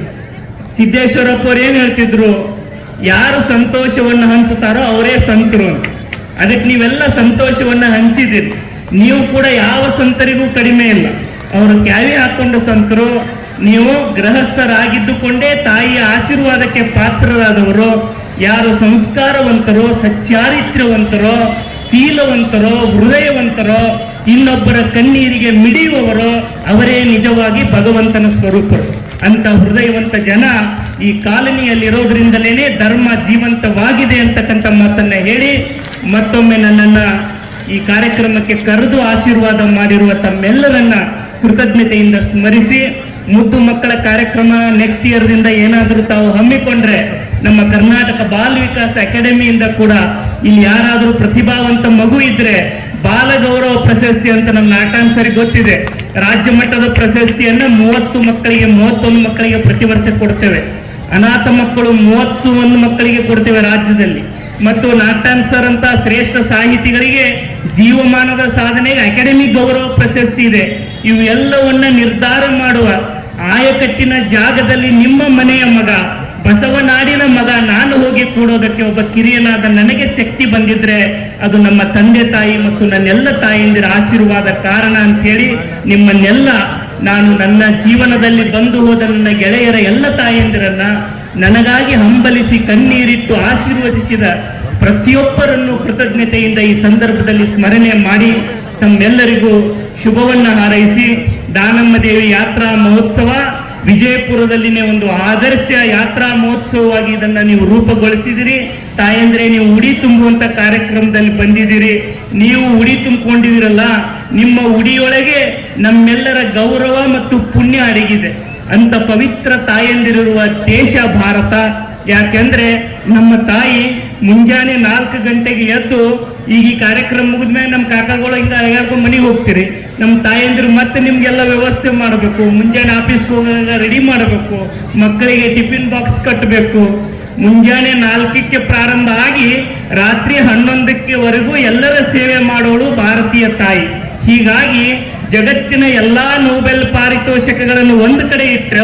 ಸಿದ್ದೇಶ್ವರಪ್ಪ ಅವ್ರು ಏನ್ ಹೇಳ್ತಿದ್ರು, ಯಾರು ಸಂತೋಷವನ್ನು ಹಂಚುತ್ತಾರೋ ಅವರೇ ಸಂತರು ಅಂತ. ಅದಕ್ಕೆ ನೀವೆಲ್ಲ ಸಂತೋಷವನ್ನ ಹಂಚಿದಿರಿ. ನೀವು ಕೂಡ ಯಾವ ಸಂತರಿಗೂ ಕಡಿಮೆ ಇಲ್ಲ. ಅವರು ಕ್ಯಾವಿ ಹಾಕೊಂಡು ಸಂತರು. ನೀವು ಗೃಹಸ್ಥರಾಗಿದ್ದುಕೊಂಡೇ ತಾಯಿಯ ಆಶೀರ್ವಾದಕ್ಕೆ ಪಾತ್ರರಾದವರು. ಯಾರು ಸಂಸ್ಕಾರವಂತರೋ, ಸಚ್ಚಾರಿತ್ರ್ಯವಂತರೋ, ಶೀಲವಂತರೋ, ಹೃದಯವಂತರೋ, ಇನ್ನೊಬ್ಬರ ಕಣ್ಣೀರಿಗೆ ಮಿಡಿಯುವವರೋ ಅವರೇ ನಿಜವಾಗಿ ಭಗವಂತನ ಸ್ವರೂಪರು. ಅಂತ ಹೃದಯವಂತ ಜನ ಈ ಕಾಲನಿಯಲ್ಲಿರೋದ್ರಿಂದಲೇ ಧರ್ಮ ಜೀವಂತವಾಗಿದೆ ಅಂತಕ್ಕಂಥ ಮಾತನ್ನ ಹೇಳಿ ಮತ್ತೊಮ್ಮೆ ನನ್ನನ್ನ ಈ ಕಾರ್ಯಕ್ರಮಕ್ಕೆ ಕರೆದು ಆಶೀರ್ವಾದ ಮಾಡಿರುವ ತಮ್ಮೆಲ್ಲರನ್ನ ಕೃತಜ್ಞತೆಯಿಂದ ಸ್ಮರಿಸಿ, ಮುದ್ದು ಮಕ್ಕಳ ಕಾರ್ಯಕ್ರಮ ನೆಕ್ಸ್ಟ್ ಇಯರ್ದಿಂದ ಏನಾದರೂ ತಾವು ಹಮ್ಮಿಕೊಂಡ್ರೆ ನಮ್ಮ ಕರ್ನಾಟಕ ಬಾಲ ವಿಕಾಸ ಅಕಾಡೆಮಿಯಿಂದ ಕೂಡ ಇಲ್ಲಿ ಯಾರಾದರೂ ಪ್ರತಿಭಾವಂತ ಮಗು ಇದ್ರೆ ಬಾಲ ಗೌರವ ಪ್ರಶಸ್ತಿ ಅಂತ ನಮ್ಮ ನಾಟಾನ್ಸರಿಗೆ ಗೊತ್ತಿದೆ. ರಾಜ್ಯ ಮಟ್ಟದ ಪ್ರಶಸ್ತಿಯನ್ನ 30 ಮಕ್ಕಳಿಗೆ 31 ಮಕ್ಕಳಿಗೆ ಪ್ರತಿ ವರ್ಷ ಕೊಡ್ತೇವೆ. ಅನಾಥ ಮಕ್ಕಳು 31 ಮಕ್ಕಳಿಗೆ ಕೊಡ್ತೇವೆ ರಾಜ್ಯದಲ್ಲಿ. ಮತ್ತು ನಾಟಾನ್ಸರ್ ಅಂತ ಶ್ರೇಷ್ಠ ಸಾಹಿತಿಗಳಿಗೆ ಜೀವಮಾನದ ಸಾಧನೆಗೆ ಅಕಾಡೆಮಿಕ್ ಗೌರವ ಪ್ರಶಸ್ತಿ ಇದೆ. ಇವೆಲ್ಲವನ್ನ ನಿರ್ಧಾರ ಮಾಡುವ ಆಯಕಟ್ಟಿನ ಜಾಗದಲ್ಲಿ ನಿಮ್ಮ ಮನೆಯ ಮಗ, ಬಸವನಾಡಿನ ಮಗ ನಾನು ಹೋಗಿ ಕೂಡೋದಕ್ಕೆ ಒಬ್ಬ ಕಿರಿಯನಾದ ನನಗೆ ಶಕ್ತಿ ಬಂದಿದ್ರೆ ಅದು ನಮ್ಮ ತಂದೆ ತಾಯಿ ಮತ್ತು ನನ್ನೆಲ್ಲ ತಾಯಿಯಂದಿರ ಆಶೀರ್ವಾದ ಕಾರಣ ಅಂತೇಳಿ ನಿಮ್ಮನ್ನೆಲ್ಲ ನಾನು ನನ್ನ ಜೀವನದಲ್ಲಿ ಬಂದು ಹೋದ ನನ್ನ ಗೆಳೆಯರ ಎಲ್ಲ ತಾಯಿಯಂದಿರನ್ನ ನನಗಾಗಿ ಹಂಬಲಿಸಿ ಕಣ್ಣೀರಿಟ್ಟು ಆಶೀರ್ವದಿಸಿದ ಪ್ರತಿಯೊಬ್ಬರನ್ನು ಕೃತಜ್ಞತೆಯಿಂದ ಈ ಸಂದರ್ಭದಲ್ಲಿ ಸ್ಮರಣೆ ಮಾಡಿ ತಮ್ಮೆಲ್ಲರಿಗೂ ಶುಭವನ್ನ ಹಾರೈಸಿ ದಾನಮ್ಮ ದೇವಿ ಯಾತ್ರಾ ಮಹೋತ್ಸವ ವಿಜಯಪುರದಲ್ಲಿನೇ ಒಂದು ಆದರ್ಶ ಯಾತ್ರಾ ಮಹೋತ್ಸವವಾಗಿ ಇದನ್ನ ನೀವು ರೂಪುಗೊಳಿಸಿದಿರಿ. ತಾಯಂದ್ರೆ ನೀವು ಉಡಿ ತುಂಬುವಂತ ಕಾರ್ಯಕ್ರಮದಲ್ಲಿ ಬಂದಿದ್ದೀರಿ. ನೀವು ಉಡಿ ತುಂಬಿಕೊಂಡಿದಿರಲ್ಲ, ನಿಮ್ಮ ಉಡಿಯೊಳಗೆ ನಮ್ಮೆಲ್ಲರ ಗೌರವ ಮತ್ತು ಪುಣ್ಯ ಅಡಗಿದೆ. ಅಂತ ಪವಿತ್ರ ತಾಯಂದಿರುವ ದೇಶ ಭಾರತ. ಯಾಕೆಂದ್ರೆ ನಮ್ಮ ತಾಯಿ ಮುಂಜಾನೆ 4 ಗಂಟೆಗೆ ಎದ್ದು ಈಗ ಈ ಕಾರ್ಯಕ್ರಮ ಮುಗಿದ್ಮೇಲೆ ನಮ್ಮ ಕಾಕಾಗಳು ಹಿಂಗ ಹೇಳ್ಕೊಂಡು ಮನೆಗೆ ಹೋಗ್ತೀರಿ. ನಮ್ಮ ತಾಯಂದಿರು ಮತ್ತೆ ನಿಮ್ಗೆಲ್ಲ ವ್ಯವಸ್ಥೆ ಮಾಡಬೇಕು, ಮುಂಜಾನೆ ಆಫೀಸ್ಗೆ ಹೋಗಾಗ ರೆಡಿ ಮಾಡಬೇಕು, ಮಕ್ಕಳಿಗೆ ಟಿಫಿನ್ ಬಾಕ್ಸ್ ಕಟ್ಟಬೇಕು. ಮುಂಜಾನೆ 4ಕ್ಕೆ ಪ್ರಾರಂಭ ಆಗಿ ರಾತ್ರಿ 11ಕ್ಕೆ ಎಲ್ಲರ ಸೇವೆ ಮಾಡೋಳು ಭಾರತೀಯ ತಾಯಿ. ಹೀಗಾಗಿ ಜಗತ್ತಿನ ಎಲ್ಲಾ ನೊಬೆಲ್ ಪಾರಿತೋಷಕಗಳನ್ನು ಒಂದು ಕಡೆ ಇಟ್ಟರೆ,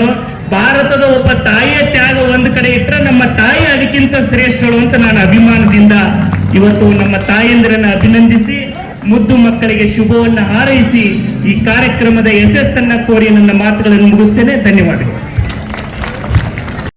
ಭಾರತದ ಒಬ್ಬ ತಾಯಿಯ ತ್ಯಾಗ ಒಂದು ಕಡೆ ಇಟ್ಟರೆ ನಮ್ಮ ತಾಯಿ ಅದಕ್ಕಿಂತ ಶ್ರೇಷ್ಠಳು ಅಂತ ನಾನು ಅಭಿಮಾನದಿಂದ ಇವತ್ತು ನಮ್ಮ ತಾಯಂದಿರನ್ನ ಅಭಿನಂದಿಸಿ, ಮುದ್ದು ಮಕ್ಕಳಿಗೆ ಶುಭವನ್ನು ಹಾರೈಸಿ ಈ ಕಾರ್ಯಕ್ರಮದ ಯಶಸ್ಸನ್ನ ಕೋರಿ ನನ್ನ ಮಾತುಗಳನ್ನು ಮುಗಿಸ್ತೇನೆ. ಧನ್ಯವಾದಗಳು.